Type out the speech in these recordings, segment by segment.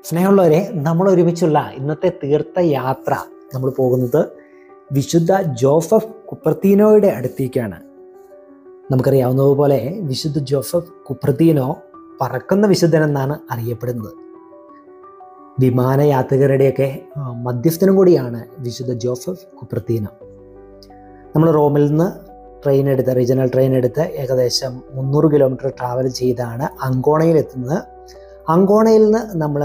സ്നേഹമുള്ളവരെ, നമ്മൾ ഒരുമിച്ചുള്ള ഇന്നത്തെ തീർത്ഥയാത്ര നമ്മൾ പോകുന്നത് വിശുദ്ധ ജോസഫ് കുപ്പർത്തീനോയുടെ അടുത്തേക്കാണ്. നമുക്കറിയാവുന്നതുപോലെ വിശുദ്ധ ജോസഫ് കുപ്പർത്തീനോ പറക്കുന്ന വിശുദ്ധൻ എന്നാണ് അറിയപ്പെടുന്നത്. വിമാനയാത്രികരുടെയൊക്കെ മധ്യസ്ഥനും കൂടിയാണ് വിശുദ്ധ ജോസഫ് കുപ്പർത്തീനോ. നമ്മൾ റോമിൽ നിന്ന് റീജിയണൽ ട്രെയിൻ എടുത്ത് ഏകദേശം 300 കിലോമീറ്റർ ട്രാവൽ ചെയ്താണ് അങ്കോണയിൽ എത്തുന്നത്. അങ്കോണയിൽ നിന്ന് നമ്മൾ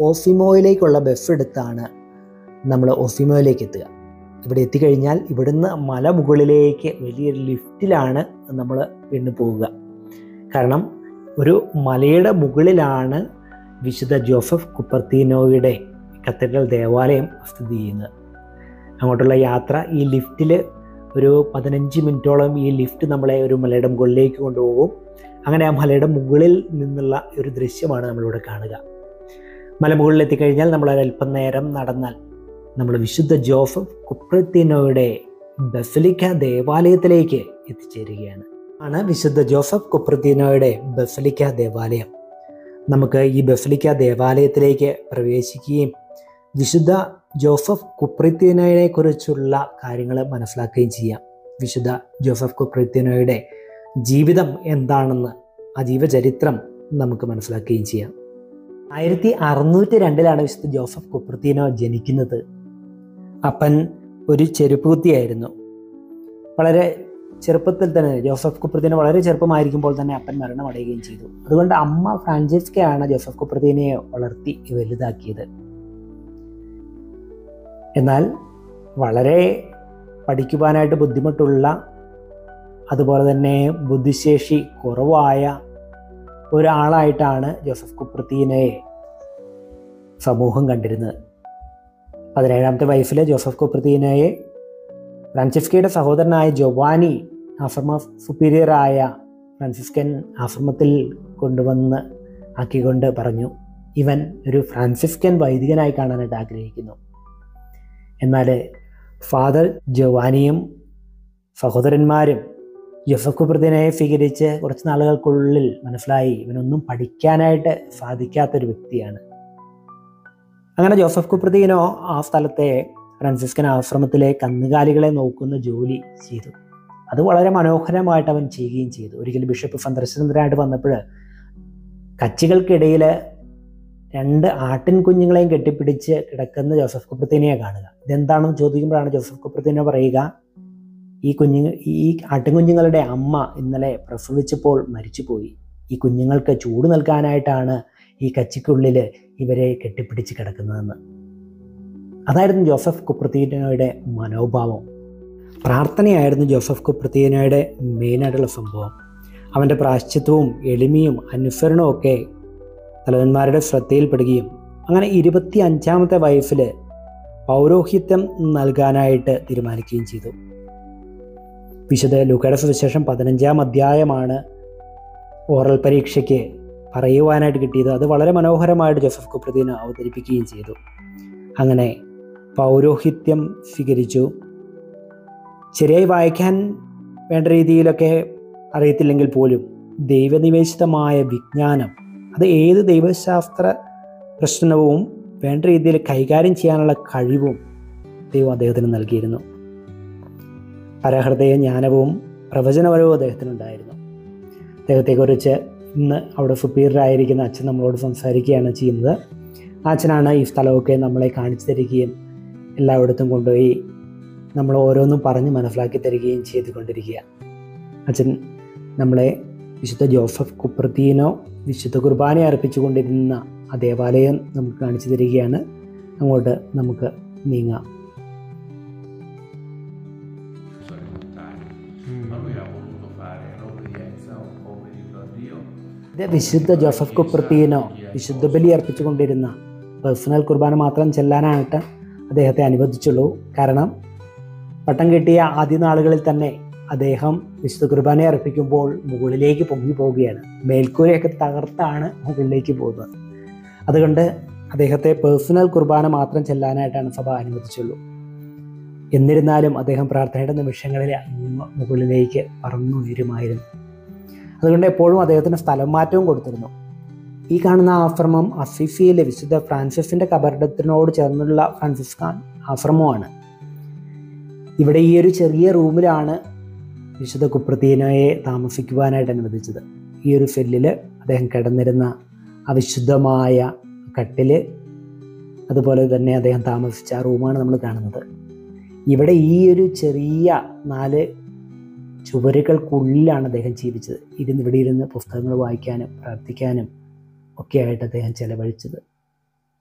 ഓഫിമോയിലേക്കുള്ള ബസ് എടുത്താണ് നമ്മൾ ഓഫിമോയിലേക്ക് എത്തുക. ഇവിടെ എത്തിക്കഴിഞ്ഞാൽ ഇവിടുന്ന് മലമുകളിലേക്ക് വലിയൊരു ലിഫ്റ്റിലാണ് നമ്മൾ പിന്നെ പോവുക. കാരണം ഒരു മലയുടെ മുകളിലാണ് വിശുദ്ധ ജോസഫ് കുപ്പർത്തീനോയുടെ കത്തീഡ്രൽ ദേവാലയം സ്ഥിതി ചെയ്യുന്നത്. അങ്ങോട്ടുള്ള യാത്ര ഈ ലിഫ്റ്റിൽ ഒരു 15 മിനിറ്റോളം ഈ ലിഫ്റ്റ് നമ്മളെ ഒരു മലയുടെ മുകളിലേക്ക് കൊണ്ടുപോകും. അങ്ങനെ ആ മലയുടെ മുകളിൽ നിന്നുള്ള ഒരു ദൃശ്യമാണ് നമ്മളിവിടെ കാണുക. മലമുകളിൽ എത്തിക്കഴിഞ്ഞാൽ നമ്മൾ അല്പം നേരം നടന്നാൽ നമ്മൾ വിശുദ്ധ ജോസഫ് കുപ്പർത്തീനോയുടെ ബസലിക്ക ദേവാലയത്തിലേക്ക് എത്തിച്ചേരുകയാണ്. വിശുദ്ധ ജോസഫ് കുപ്പർത്തീനോയുടെ ബസലിക്ക ദേവാലയം. നമുക്ക് ഈ ബസലിക്ക ദേവാലയത്തിലേക്ക് പ്രവേശിക്കുകയും വിശുദ്ധ ജോസഫ് കുപ്പർത്തീനോയെ കുറിച്ചുള്ള കാര്യങ്ങൾ മനസ്സിലാക്കുകയും ചെയ്യാം. വിശുദ്ധ ജോസഫ് കുപ്പർത്തീനോയുടെ ജീവിതം എന്താണെന്ന്, ആ ജീവചരിത്രം നമുക്ക് മനസ്സിലാക്കുകയും ചെയ്യാം. 1602 വിശുദ്ധ ജോസഫ് കുപ്പർത്തീനോ ജനിക്കുന്നത്. അപ്പൻ ഒരു ചെരുപ്പ് കുത്തിയായിരുന്നു. വളരെ ചെറുപ്പത്തിൽ തന്നെ ജോസഫ് കുപ്പർത്തീനോ വളരെ ചെറുപ്പമായിരിക്കുമ്പോൾ തന്നെ അപ്പൻ മരണമടയുകയും ചെയ്തു. അതുകൊണ്ട് അമ്മ ഫ്രാൻസിസ്കയാണ് ജോസഫ് കുപ്പർത്തീനയെ വളർത്തി വലുതാക്കിയത്. എന്നാൽ വളരെ പഠിക്കുവാനായിട്ട് ബുദ്ധിമുട്ടുള്ള, അതുപോലെ തന്നെ ബുദ്ധിശേഷി കുറവായ ഒരാളായിട്ടാണ് ജോസഫ് കുപ്പർത്തീനയെ സമൂഹം കണ്ടിരുന്നത്. 17ാമത്തെ വയസ്സിൽ ജോസഫ് കുപ്പർത്തീനയെ ഫ്രാൻസിസ്കയുടെ സഹോദരനായ ജോവാനി ആശ്രമ സുപ്പീരിയറായ ഫ്രാൻസിസ്കൻ ആശ്രമത്തിൽ കൊണ്ടുവന്ന് ആക്കിക്കൊണ്ട് പറഞ്ഞു, ഇവൻ ഒരു ഫ്രാൻസിസ്കൻ വൈദികനായി കാണാനായിട്ട് ആഗ്രഹിക്കുന്നു. എന്നാൽ ഫാദർ ജോവാനിയും സഹോദരന്മാരും ജോസഫ് കുപ്പർത്തീനോയെ സ്വീകരിച്ച് കുറച്ച് നാളുകൾക്കുള്ളിൽ മനസ്സിലായി ഇവനൊന്നും പഠിക്കാനായിട്ട് സാധിക്കാത്തൊരു വ്യക്തിയാണ്. അങ്ങനെ ജോസഫ് കുപ്പർത്തീനോ ആ സ്ഥലത്തെ ഫ്രാൻസിസ്കൻ ആശ്രമത്തിലെ കന്നുകാലികളെ നോക്കുന്ന ജോലി ചെയ്തു. അത് വളരെ മനോഹരമായിട്ട് അവൻ ചെയ്യുകയും ചെയ്തു. ഒരിക്കലും ബിഷപ്പ് സന്ദർശനത്തിനായിട്ട് വന്നപ്പോൾ കച്ചികൾക്കിടയിൽ 2 ആട്ടിൻ കുഞ്ഞുങ്ങളെയും കെട്ടിപ്പിടിച്ച് കിടക്കുന്ന ജോസഫ് കുപ്പർത്തീനയെ കാണുക. ഇതെന്താണെന്ന് ചോദിക്കുമ്പോഴാണ് ജോസഫ് കുപ്പർത്തീനോ പറയുക, ഈ ആട്ടിൻകുഞ്ഞുങ്ങളുടെ അമ്മ ഇന്നലെ പ്രസവിച്ചപ്പോൾ മരിച്ചുപോയി. ഈ കുഞ്ഞുങ്ങൾക്ക് ചൂട് നൽകാനായിട്ടാണ് ഈ കച്ചിക്കുള്ളിൽ ഇവരെ കെട്ടിപ്പിടിച്ച് കിടക്കുന്നതെന്ന്. അതായിരുന്നു ജോസഫ് കുപ്പർത്തീനോയുടെ മനോഭാവം. പ്രാർത്ഥനയായിരുന്നു ജോസഫ് കുപ്പർത്തീനോയുടെ മെയിനായിട്ടുള്ള സംഭവം. അവൻ്റെ പ്രായശ്ചിത്തവും എളിമയും അനുസരണവും ഒക്കെ തലവന്മാരുടെ ശ്രദ്ധയിൽപ്പെടുകയും അങ്ങനെ 25ാമത്തെ വയസ്സിൽ പൗരോഹിത്യം നൽകാനായിട്ട് തീരുമാനിക്കുകയും ചെയ്തു. വിശുദ്ധ ലൂക്കയുടെ സുവിശേഷം 15ാം അധ്യായമാണ് ഓറൽ പരീക്ഷയ്ക്ക് പറയുവാനായിട്ട് കിട്ടിയത്. അത് വളരെ മനോഹരമായിട്ട് ജോസഫ് കുപ്പർത്തീനോ അവതരിപ്പിക്കുകയും ചെയ്തു. അങ്ങനെ പൗരോഹിത്യം സ്വീകരിച്ചു. ശരിയായി വായിക്കാൻ വേണ്ട രീതിയിലൊക്കെ അറിയത്തില്ലെങ്കിൽ പോലും ദൈവനിവേശിതമായ വിജ്ഞാനം, അത് ഏത് ദൈവശാസ്ത്ര പ്രശ്നവും വേണ്ട രീതിയിൽ കൈകാര്യം ചെയ്യാനുള്ള കഴിവും ദൈവം അദ്ദേഹത്തിന് നൽകിയിരുന്നു. പരഹൃദയ ജ്ഞാനവും പ്രവചനപരവും അദ്ദേഹത്തിനുണ്ടായിരുന്നു. അദ്ദേഹത്തെക്കുറിച്ച് ഇന്ന് അവിടെ സുപ്പീരിയറായിരിക്കുന്ന അച്ഛൻ നമ്മളോട് സംസാരിക്കുകയാണ് ചെയ്യുന്നത്. ആ അച്ഛനാണ് ഈ സ്ഥലമൊക്കെ നമ്മളെ കാണിച്ചു തരികയും എല്ലായിടത്തും കൊണ്ടുപോയി നമ്മൾ ഓരോന്നും പറഞ്ഞ് മനസ്സിലാക്കി തരികയും ചെയ്തുകൊണ്ടിരിക്കുക. അച്ഛൻ നമ്മളെ വിശുദ്ധ ജോസഫ് കുപ്പർത്തീനോ വിശുദ്ധ കുർബാന അർപ്പിച്ചുകൊണ്ടിരുന്ന ആ ദേവാലയം നമുക്ക് കാണിച്ചു തരികയാണ്. അങ്ങോട്ട് നമുക്ക് നീങ്ങാം. ഇത് വിശുദ്ധ ജോസഫ് കുപ്പർത്തീനോ വിശുദ്ധ ബലി അർപ്പിച്ചുകൊണ്ടിരുന്ന പേഴ്സണൽ കുർബാന മാത്രം ചെല്ലാനായിട്ട് അദ്ദേഹത്തെ അനുവദിച്ചുള്ളൂ. കാരണം പട്ടം കിട്ടിയ ആദ്യ നാളുകളിൽ തന്നെ അദ്ദേഹം വിശുദ്ധ കുർബാന അർപ്പിക്കുമ്പോൾ മുകളിലേക്ക് പൊങ്ങി പോവുകയാണ്. മേൽക്കൂരയൊക്കെ തകർത്താണ് മുകളിലേക്ക് പോകുന്നത്. അതുകൊണ്ട് അദ്ദേഹത്തെ പേഴ്സണൽ കുർബാന മാത്രം ചെല്ലാനായിട്ടാണ് സഭ അനുവദിച്ചുള്ളൂ. എന്നിരുന്നാലും അദ്ദേഹം പ്രാർത്ഥനയുടെ നിമിഷങ്ങളിൽ മുകളിലേക്ക് പറന്നുയരുമായിരുന്നു. അതുകൊണ്ട് എപ്പോഴും അദ്ദേഹത്തിന് സ്ഥലം മാറ്റവും കൊടുത്തിരുന്നു. ഈ കാണുന്ന ആശ്രമം അസിഫിയിലെ വിശുദ്ധ ഫ്രാൻസിസിൻ്റെ കബറിടത്തിനോട് ചേർന്നുള്ള ഫ്രാൻസിസ്കാൻ ആശ്രമമാണ്. ഇവിടെ ഈ ഒരു ചെറിയ റൂമിലാണ് വിശുദ്ധ കുപ്രത്തീനോയെ താമസിക്കുവാനായിട്ട് അനുവദിച്ചത്. ഈ ഒരു സെല്ലിൽ അദ്ദേഹം കിടന്നിരുന്ന അവിശുദ്ധമായ കട്ടില്, അതുപോലെ തന്നെ അദ്ദേഹം താമസിച്ച ആ റൂമാണ് നമ്മൾ കാണുന്നത്. ഇവിടെ ഈ ഒരു ചെറിയ 4 ചുവരുകൾക്കുള്ളിലാണ് അദ്ദേഹം ജീവിച്ചത്. ഇവിടെ ഇരുന്ന് പുസ്തകങ്ങൾ വായിക്കാനും പ്രാർത്ഥിക്കാനും ഒക്കെ ആയിട്ട് അദ്ദേഹം ചെലവഴിച്ചത്.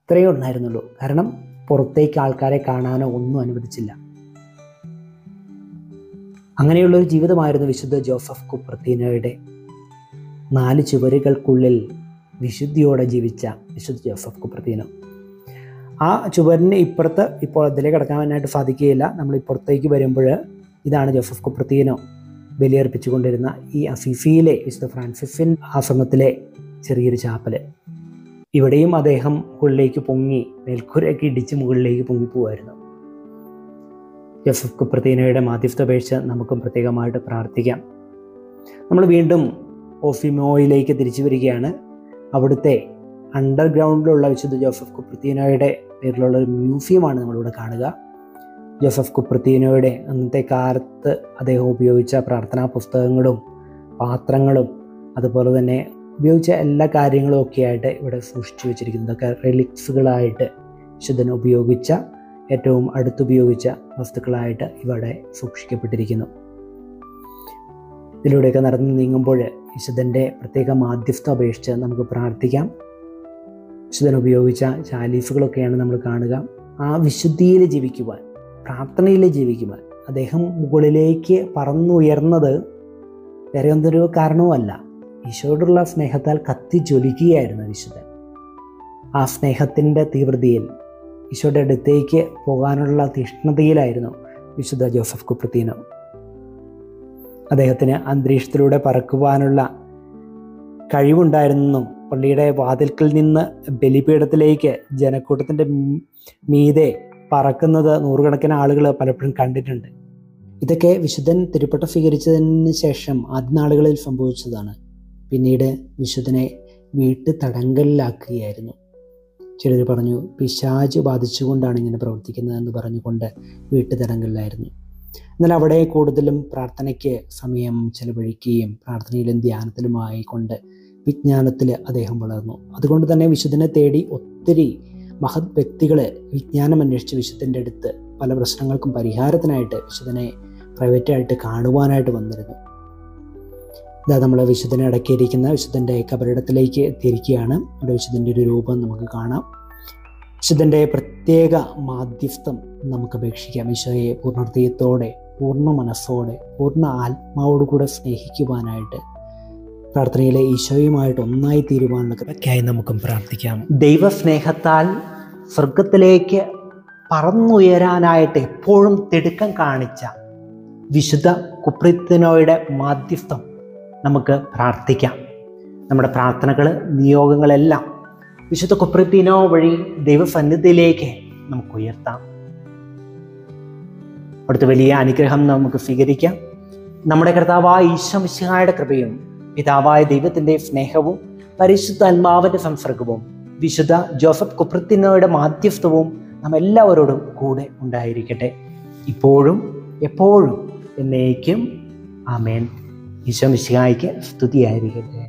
ഇത്രയേ ഉണ്ടായിരുന്നുള്ളൂ. കാരണം പുറത്തേക്ക് ആൾക്കാരെ കാണാനോ ഒന്നും അനുവദിച്ചില്ല. അങ്ങനെയുള്ളൊരു ജീവിതമായിരുന്നു വിശുദ്ധ ജോസഫ് കുപ്രത്തീനോയുടെ. 4 ചുവരുകൾക്കുള്ളിൽ വിശുദ്ധിയോടെ ജീവിച്ച വിശുദ്ധ ജോസഫ് കുപ്രത്തീനോ. ആ ചുവരിന് ഇപ്പുറത്ത് ഇപ്പോൾ അതിലേക്ക് കടക്കാനായിട്ട് സാധിക്കുകയില്ല. നമ്മൾ ഇപ്പുറത്തേക്ക് വരുമ്പോൾ ഇതാണ് ജോസഫ് കുപ്രത്തീനോ ബലിയർപ്പിച്ചുകൊണ്ടിരുന്ന ഈ അസിഫിയിലെ വിശുദ്ധ ഫ്രാൻസിസിൻ ആശ്രമത്തിലെ ചെറിയൊരു ചാപ്പല്. ഇവിടെയും അദ്ദേഹം മുകളിലേക്ക് പൊങ്ങി മേൽക്കൂരയൊക്കെ ഇടിച്ച് മുകളിലേക്ക് പൊങ്ങിപ്പോവായിരുന്നു. ജോസഫ് കുപ്രത്തീനോയുടെ മാധ്യസ്ഥപേക്ഷ നമുക്കും പ്രത്യേകമായിട്ട് പ്രാർത്ഥിക്കാം. നമ്മൾ വീണ്ടും ഓഫിമോയിലേക്ക് തിരിച്ചു വരികയാണ്. അവിടുത്തെ അണ്ടർഗ്രൗണ്ടിലുള്ള വിശുദ്ധ ജോസഫ് കുപ്രത്തീനോയുടെ പേരിലുള്ള ഒരു മ്യൂസിയമാണ് നമ്മളിവിടെ കാണുക. ജോസഫ് കുപ്രത്തീനോയുടെ അന്നത്തെ കാലത്ത് അദ്ദേഹം ഉപയോഗിച്ച പ്രാർത്ഥനാ പുസ്തകങ്ങളും പാത്രങ്ങളും അതുപോലെ തന്നെ ഉപയോഗിച്ച എല്ലാ കാര്യങ്ങളും ഒക്കെ ആയിട്ട് ഇവിടെ സൂക്ഷിച്ചു വെച്ചിരിക്കുന്നു. ഇതൊക്കെ റിലിക്സുകളായിട്ട് വിശുദ്ധൻ ഉപയോഗിച്ച ഏറ്റവും അടുത്തുപയോഗിച്ച വസ്തുക്കളായിട്ട് ഇവിടെ സൂക്ഷിക്കപ്പെട്ടിരിക്കുന്നു. ഇതിലൂടെയൊക്കെ നടന്നു നീങ്ങുമ്പോൾ വിശുദ്ധൻ്റെ പ്രത്യേക മാധ്യസ്ഥ അപേക്ഷിച്ച് നമുക്ക് പ്രാർത്ഥിക്കാം. വിശുദ്ധൻ ഉപയോഗിച്ച ചാലീസുകളൊക്കെയാണ് നമ്മൾ കാണുക. ആ വിശുദ്ധിയിൽ ജീവിക്കുവാൻ, പ്രാർത്ഥനയിൽ ജീവിക്കുവാൻ അദ്ദേഹം മുകളിലേക്ക് പറന്നുയർന്നത് വേറെ എന്തൊരു കാരണവുമല്ല, ഈശോയോടുള്ള സ്നേഹത്താൽ കത്തി ജ്വലിക്കുകയായിരുന്നു വിശുദ്ധൻ. ആ സ്നേഹത്തിൻ്റെ തീവ്രതയിൽ ഈശോയുടെ അടുത്തേക്ക് പോകാനുള്ള തീഷ്ണതയിലായിരുന്നു വിശുദ്ധ ജോസഫ് കുപ്രത്തീനോ. അദ്ദേഹത്തിന് അന്തരീക്ഷത്തിലൂടെ പറക്കുവാനുള്ള കഴിവുണ്ടായിരുന്നെന്നും പള്ളിയുടെ വാതിൽക്കൽ നിന്ന് ബലിപീഠത്തിലേക്ക് ജനക്കൂട്ടത്തിൻ്റെ മീതെ പറക്കുന്നത് നൂറുകണക്കിന് ആളുകൾ പലപ്പോഴും കണ്ടിട്ടുണ്ട്. ഇതൊക്കെ വിശുദ്ധൻ തിരുപ്പട്ടം സ്വീകരിച്ചതിന് ശേഷം ആദ്യ നാളുകളിൽ സംഭവിച്ചതാണ്. പിന്നീട് വിശുദ്ധനെ വീട്ടു തടങ്കലിലാക്കുകയായിരുന്നു. ചിലർ പറഞ്ഞു പിശാച് ബാധിച്ചുകൊണ്ടാണ് ഇങ്ങനെ പ്രവർത്തിക്കുന്നതെന്ന് പറഞ്ഞുകൊണ്ട് വീട്ടു തടങ്കലിലായിരുന്നു. എന്നാൽ അവിടെ കൂടുതലും പ്രാർത്ഥനയ്ക്ക് സമയം ചെലവഴിക്കുകയും പ്രാർത്ഥനയിലും ധ്യാനത്തിലുമായി കൊണ്ട് വിജ്ഞാനത്തിൽ അദ്ദേഹം വളർന്നു. അതുകൊണ്ട് തന്നെ വിശുദ്ധനെ തേടി ഒത്തിരി മഹത് വ്യക്തികൾ വിജ്ഞാനം അന്വേഷിച്ച് വിശുദ്ധൻ്റെ അടുത്ത് പല പ്രശ്നങ്ങൾക്കും പരിഹാരത്തിനായിട്ട് വിശുദ്ധനെ പ്രൈവറ്റായിട്ട് കാണുവാനായിട്ട് വന്നിരുന്നു. ഇതാ നമ്മൾ വിശുദ്ധനെ അടക്കിയിരിക്കുന്ന വിശുദ്ധൻ്റെ കബറിടത്തിലേക്ക് എത്തിയിരിക്കുകയാണ്. ഇവിടെ വിശുദ്ധൻ്റെ ഒരു രൂപം നമുക്ക് കാണാം. വിശുദ്ധൻ്റെ പ്രത്യേക മാധ്യസ്ഥം നമുക്ക് അപേക്ഷിക്കാം. ഈശോയെ പൂർണ്ണ ഹൃദയത്തോടെ, പൂർണ്ണ മനസ്സോടെ, പൂർണ്ണ ആത്മാവോടുകൂടെ സ്നേഹിക്കുവാനായിട്ട്, പ്രാർത്ഥനയിലെ ഈശോയുമായിട്ട് ഒന്നായി തീരുവാനുള്ള കൃപയ്ക്കായി നമുക്കും പ്രാർത്ഥിക്കാം. ദൈവസ്നേഹത്താൽ സ്വർഗത്തിലേക്ക് പറന്നുയരാനായിട്ട് എപ്പോഴും തിടുക്കം കാണിച്ച വിശുദ്ധ കുപ്രത്തീനോയുടെ മാധ്യസ്ഥം നമുക്ക് പ്രാർത്ഥിക്കാം. നമ്മുടെ പ്രാർത്ഥനകൾ, നിയോഗങ്ങളെല്ലാം വിശുദ്ധ കുപ്രത്തീനോ വഴി ദൈവസന്നിധിയിലേക്ക് നമുക്ക് ഉയർത്താം. അവിടുത്തെ വലിയ അനുഗ്രഹം നമുക്ക് സ്വീകരിക്കാം. നമ്മുടെ കർത്താവായ ഈശോ മിശിഹായുടെ കൃപയും പിതാവായ ദൈവത്തിൻ്റെ സ്നേഹവും പരിശുദ്ധാത്മാവിൻ്റെ സംസർഗവും വിശുദ്ധ ജോസഫ് കുപ്രത്തീനോയുടെ മാധ്യസ്ഥവും നാം എല്ലാവരോടും കൂടെ ഉണ്ടായിരിക്കട്ടെ, ഇപ്പോഴും എപ്പോഴും എന്നേക്കും. ആമേൻ. ഈശോ മിശിഹായ്ക്ക് സ്തുതിയായിരിക്കട്ടെ.